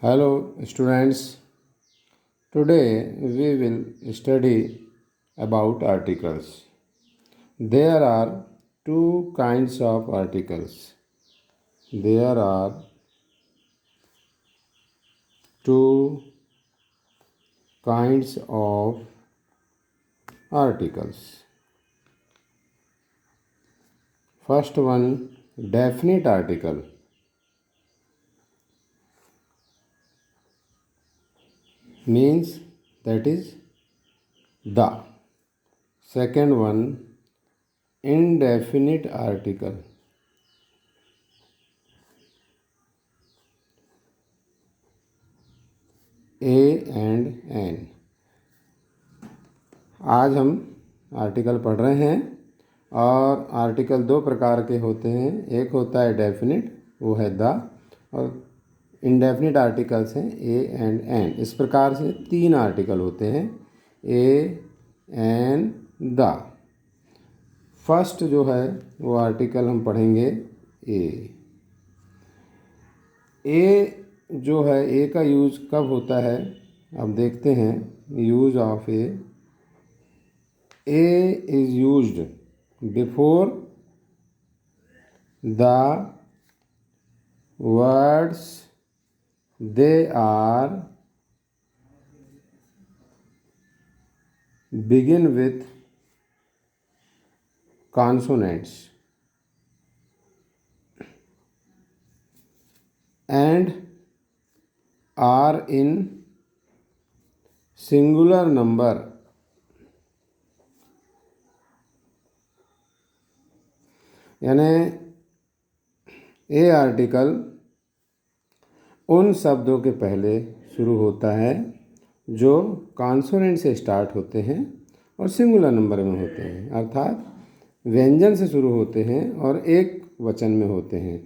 Hello students, today we will study about articles. There are two kinds of articles. There are two kinds of articles. First one, definite article means that is the. Second one, indefinite article A and N. आज हम article पढ़ रहे हैं और article दो प्रकार के होते हैं। एक होता है डेफिनिट, वो है द, और इनडेफिनिट आर्टिकल्स हैं ए एंड एन। इस प्रकार से तीन आर्टिकल होते हैं, ए एन द। फर्स्ट जो है वो आर्टिकल हम पढ़ेंगे ए। ए जो है, ए का यूज कब होता है अब देखते हैं। Use of A is used before the words they are begin with consonants and are in singular number यानी ए आर्टिकल उन शब्दों के पहले शुरू होता है जो कॉन्सोनेंट से स्टार्ट होते हैं और सिंगुलर नंबर में होते हैं, अर्थात व्यंजन से शुरू होते हैं और एक वचन में होते हैं।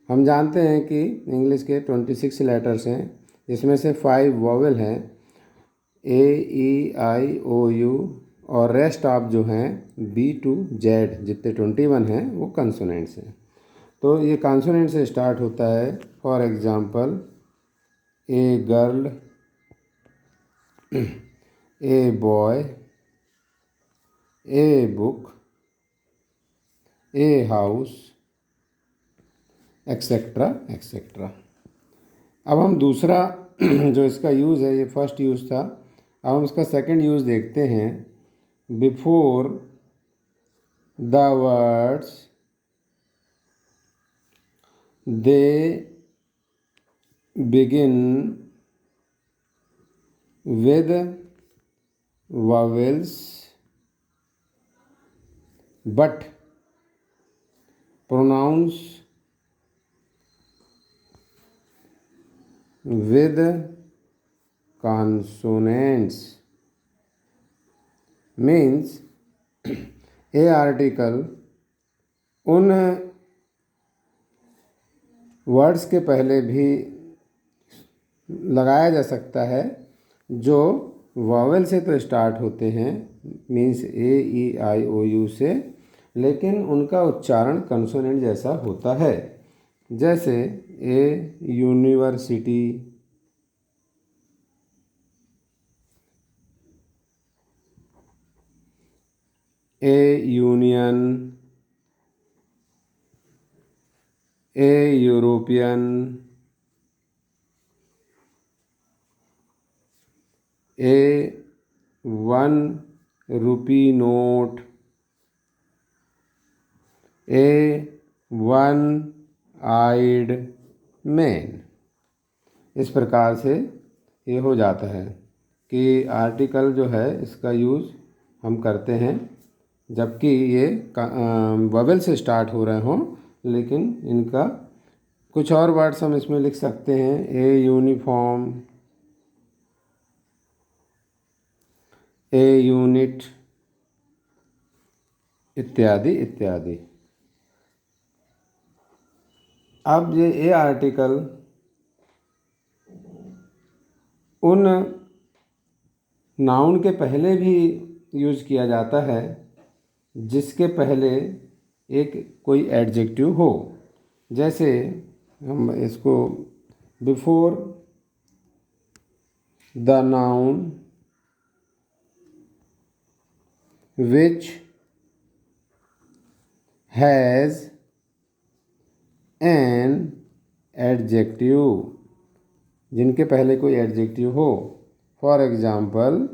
हम जानते हैं कि इंग्लिश के 26 लेटर्स हैं, जिसमें से 5 वॉवेल हैं, ए ई आई ओ यू, और रेस्ट ऑफ जो हैं बी टू जेड, जितने 21 हैं वो कंसोनेंट्स हैं। तो ये कंसोनेंट से स्टार्ट होता है। For example, a girl, a boy, a book, a house, etcetera etcetera. अब हम दूसरा जो इसका यूज़ है, ये फर्स्ट यूज़ था, अब हम इसका सेकंड यूज़ देखते हैं। Before the words they begin with vowels but pronounce with consonants means A article उन वर्ड्स के पहले भी लगाया जा सकता है जो वॉवेल से तो स्टार्ट होते हैं, means A E I O you से, लेकिन उनका उच्चारण कंसोनेंट जैसा होता है। जैसे a university, a union, a European, a 1 rupee note, a 1 eyed man. इस प्रकार से ये हो जाता है कि आर्टिकल जो है इसका यूज़ हम करते हैं जबकि ये ववेल से स्टार्ट हो रहे हों, लेकिन इनका कुछ और वर्ड्स हम इसमें लिख सकते हैं। ए यूनिफॉर्म, ए यूनिट, इत्यादि इत्यादि। अब ये ए आर्टिकल उन नाउन के पहले भी यूज़ किया जाता है जिसके पहले एक कोई एडजेक्टिव हो। जैसे हम इसको before the noun which has an adjective, जिनके पहले कोई एडजेक्टिव हो। For example,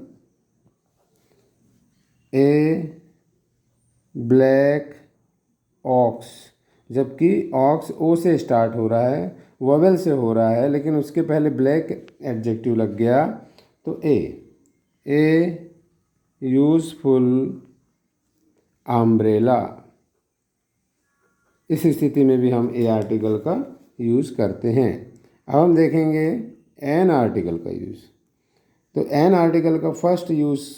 a black ox, जबकि ऑक्स ओ से स्टार्ट हो रहा है, वोवेल से हो रहा है, लेकिन उसके पहले ब्लैक एडजेक्टिव लग गया तो ए यूजफुल अम्ब्रेला। इस स्थिति में भी हम ए आर्टिकल का यूज़ करते हैं। अब हम देखेंगे एन आर्टिकल का यूज़। तो एन आर्टिकल का फर्स्ट यूज़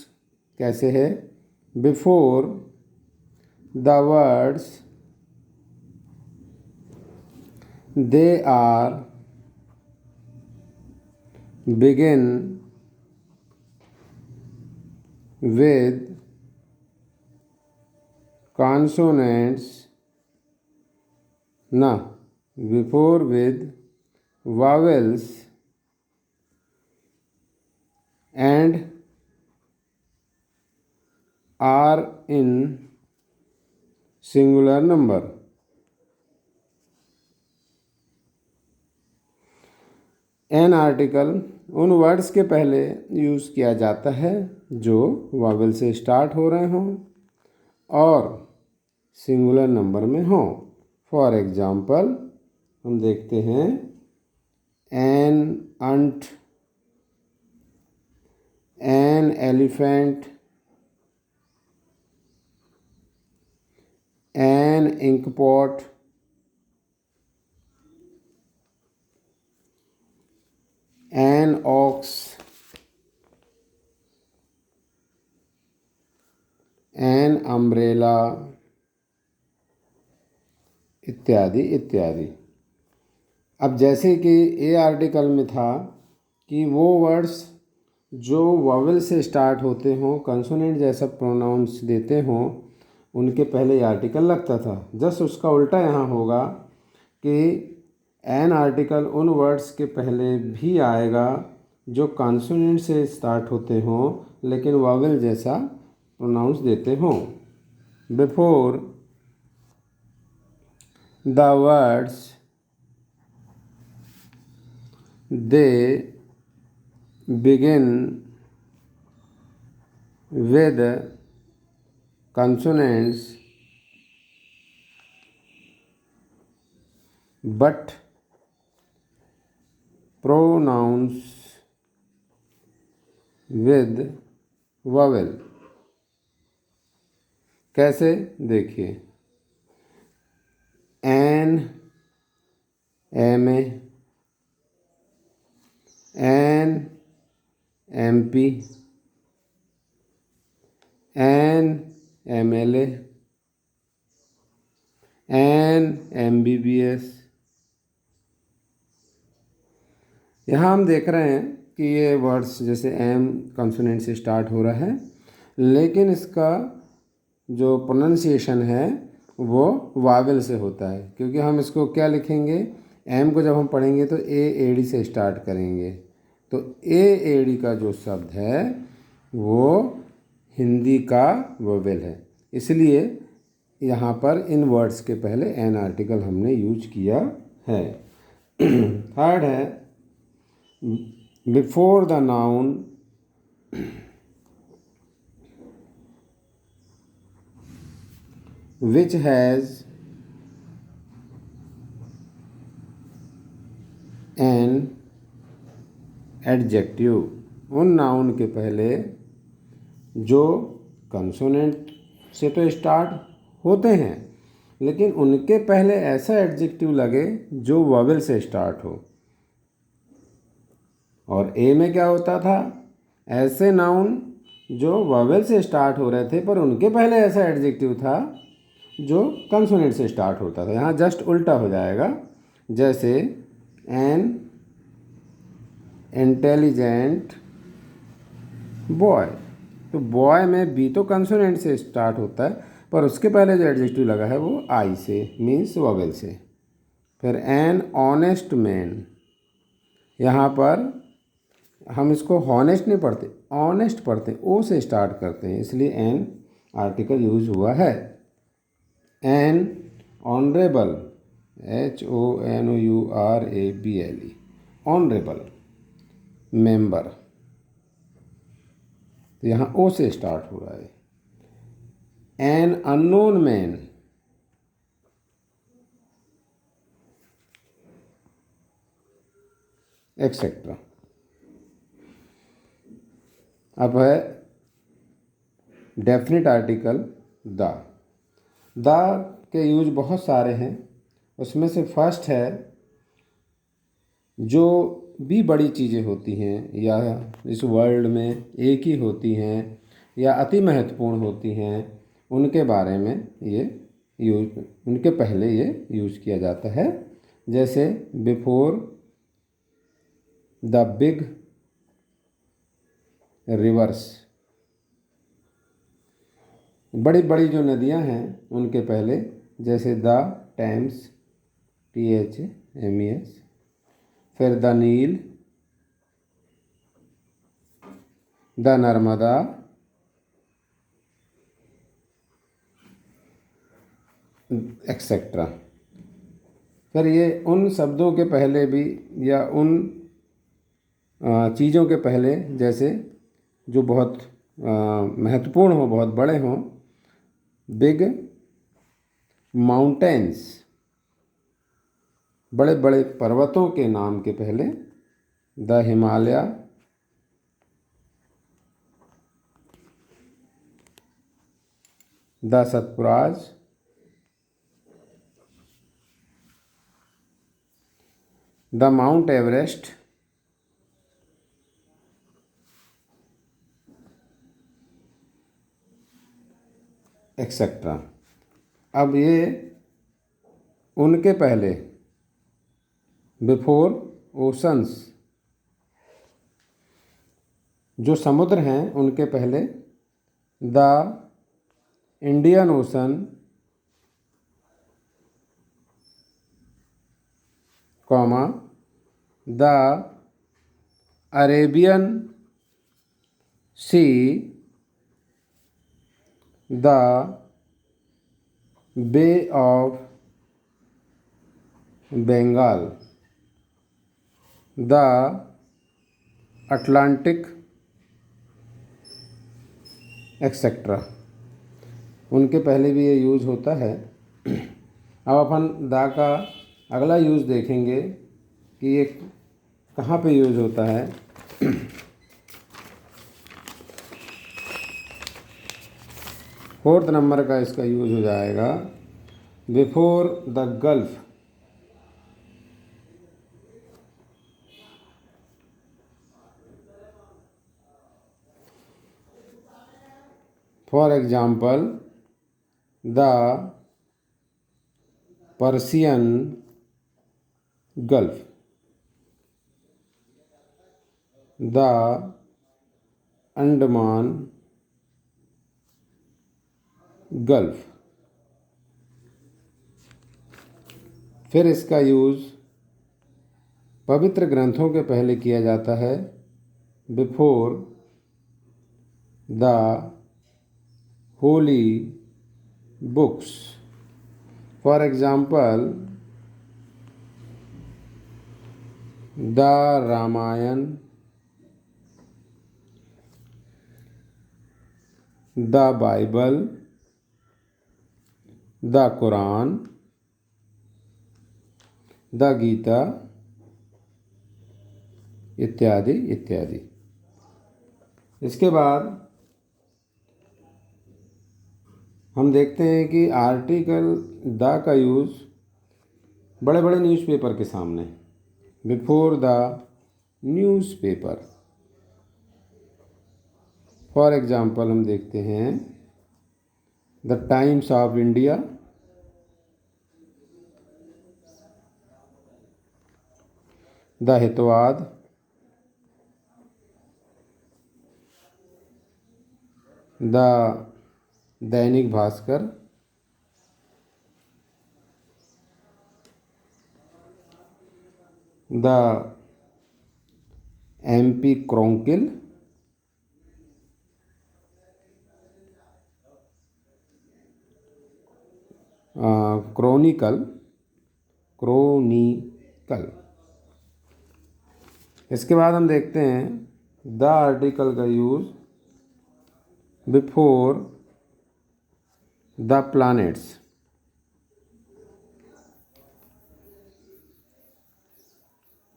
कैसे है? Before the words they are begin with consonants, before with vowels and are in singular number। An article उन वर्ड्स के पहले यूज़ किया जाता है जो वावेल से स्टार्ट हो रहे हों और सिंगुलर नंबर में हों। फॉर एग्जाम्पल हम देखते हैं an ant, an elephant, an inkpot, an ox, an umbrella, इत्यादि इत्यादि। अब जैसे कि ए आर्टिकल में था कि वो वर्ड्स जो वॉवेल से स्टार्ट होते हों, कंसोनेंट जैसा प्रोनाउंस देते हों, उनके पहले ये आर्टिकल लगता था। जस्ट उसका उल्टा यहाँ होगा कि एन आर्टिकल उन वर्ड्स के पहले भी आएगा जो कॉन्सोनेंट से स्टार्ट होते हों लेकिन वावेल जैसा प्रोनाउंस देते हों। Before the words they begin with consonants but pronounce with vowel. कैसे? देखिए, an M A, an M P, an M L A, an M B B S. यहाँ हम देख रहे हैं कि ये वर्ड्स जैसे एम कॉन्सोनेंट से स्टार्ट हो रहा है, लेकिन इसका जो प्रोनंसिएशन है वो वावेल से होता है, क्योंकि हम इसको क्या लिखेंगे, एम को जब हम पढ़ेंगे तो ए एडी से स्टार्ट करेंगे। तो ए एडी का जो शब्द है वो हिंदी का वावेल है, इसलिए यहाँ पर इन वर्ड्स के पहले एन आर्टिकल हमने यूज किया है। थर्ड है before the noun which has an adjective, उन नाउन के पहले जो कंसोनेंट से तो स्टार्ट होते हैं लेकिन उनके पहले ऐसा एडजेक्टिव लगे जो वॉवेल से स्टार्ट हो। और ए में क्या होता था, ऐसे नाउन जो वॉवेल से स्टार्ट हो रहे थे पर उनके पहले ऐसा एडजेक्टिव था जो कंसोनेंट से स्टार्ट होता था। यहाँ जस्ट उल्टा हो जाएगा, जैसे एन इंटेलिजेंट बॉय, तो बॉय में बी तो कंसोनेंट से स्टार्ट होता है पर उसके पहले जो एडजेक्टिव लगा है वो आई से, मीन्स वॉवेल से। फिर एन ऑनेस्ट मैन, यहाँ पर हम इसको हॉनेस्ट नहीं पढ़ते, ऑनेस्ट पढ़ते, ओ से स्टार्ट करते हैं, इसलिए एन आर्टिकल यूज हुआ है। N honourable, HONOURABLE, honourable member, तो यहाँ ओ से स्टार्ट हो रहा है। An unknown man, etcetera. अब है डेफिनेट आर्टिकल द। द के यूज बहुत सारे हैं, उसमें से फर्स्ट है जो भी बड़ी चीज़ें होती हैं या इस वर्ल्ड में एक ही होती हैं या अति महत्वपूर्ण होती हैं, उनके बारे में ये यूज, उनके पहले ये यूज किया जाता है। जैसे बिफोर द बिग रिवर्स, बड़ी बड़ी जो नदियां हैं उनके पहले, जैसे द टेम्स, THMES, फिर the Nile, the Narmada, etcetera. फिर ये उन शब्दों के पहले भी या उन चीज़ों के पहले, जैसे जो बहुत महत्वपूर्ण हो, बहुत बड़े हों, बिग माउंटेन्स, बड़े बड़े पर्वतों के नाम के पहले the Himalaya, the Satpuras, the mount Everest, etcetera. अब ये उनके पहले बिफोर ओशंस, जो समुद्र हैं उनके पहले the Indian Ocean, comma the Arabian Sea, the Bay of Bengal, the Atlantic, etcetera. उनके पहले भी ये यूज़ होता है। अब अपन द का अगला यूज़ देखेंगे कि ये कहाँ पे यूज़ होता है। फोर्थ नंबर का इसका यूज़ हो जाएगा before the gulf, for example the Persian gulf, the Andaman gulf. फिर इसका यूज़ पवित्र ग्रंथों के पहले किया जाता है before the holy books, for example the Ramayana, the Bible, the Quran, the Gita, इत्यादि इत्यादि। इसके बाद हम देखते हैं कि आर्टिकल द का यूज़ बड़े बड़े न्यूज़पेपर के सामने, before the newspaper. For example हम देखते हैं the Times of India, the Hitavada, the Dainik Bhaskar, the MP Chronicle, Chronicle, Chronicle. इसके बाद हम देखते हैं द आर्टिकल का use before the planets.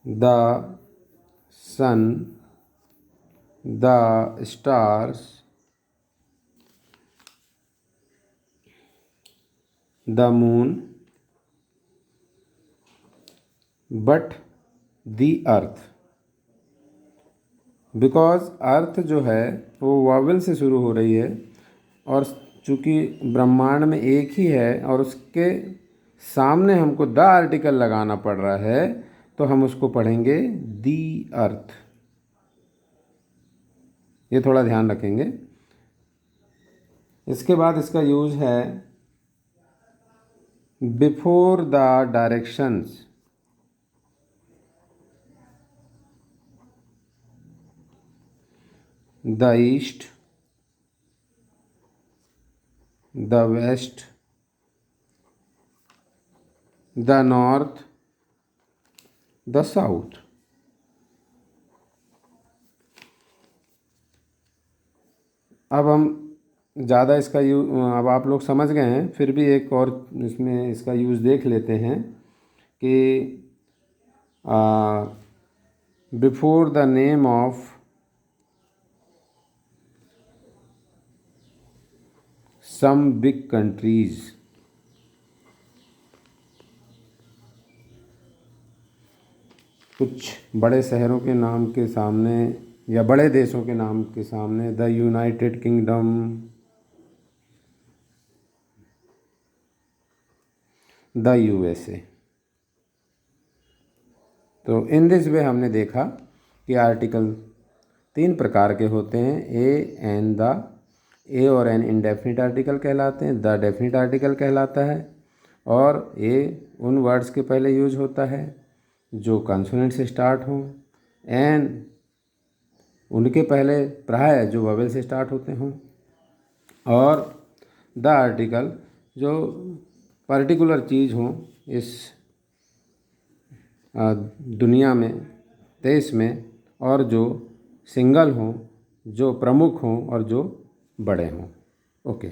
The sun, the stars, the moon, but the earth. Because earth जो है वो वावल से शुरू हो रही है, और चूँकि ब्रह्मांड में एक ही है और उसके सामने हमको द आर्टिकल लगाना पड़ रहा है, तो हम उसको पढ़ेंगे दी अर्थ। ये थोड़ा ध्यान रखेंगे। इसके बाद इसका यूज है before the directions. The east, the west, the north, the south. अब हम ज़्यादा इसका अब आप लोग समझ गए हैं, फिर भी एक और इसमें इसका यूज़ देख लेते हैं कि before the name of some big countries. कुछ बड़े शहरों के नाम के सामने या बड़े देशों के नाम के सामने the United kingdom, the USA। तो इन दिस वे हमने देखा कि आर्टिकल 3 प्रकार के होते हैं। A and the. ए और एन इंडेफिनिट आर्टिकल कहलाते हैं, द डेफिनिट आर्टिकल कहलाता है, और ए उन वर्ड्स के पहले यूज होता है जो कॉन्सोनेंट से स्टार्ट हों, एन उनके पहले प्राय जो वोवेल से स्टार्ट होते हों, और द आर्टिकल जो पर्टिकुलर चीज़ हों इस दुनिया में, देश में, और जो सिंगल हों, जो प्रमुख हों और जो बड़े हों। ओके।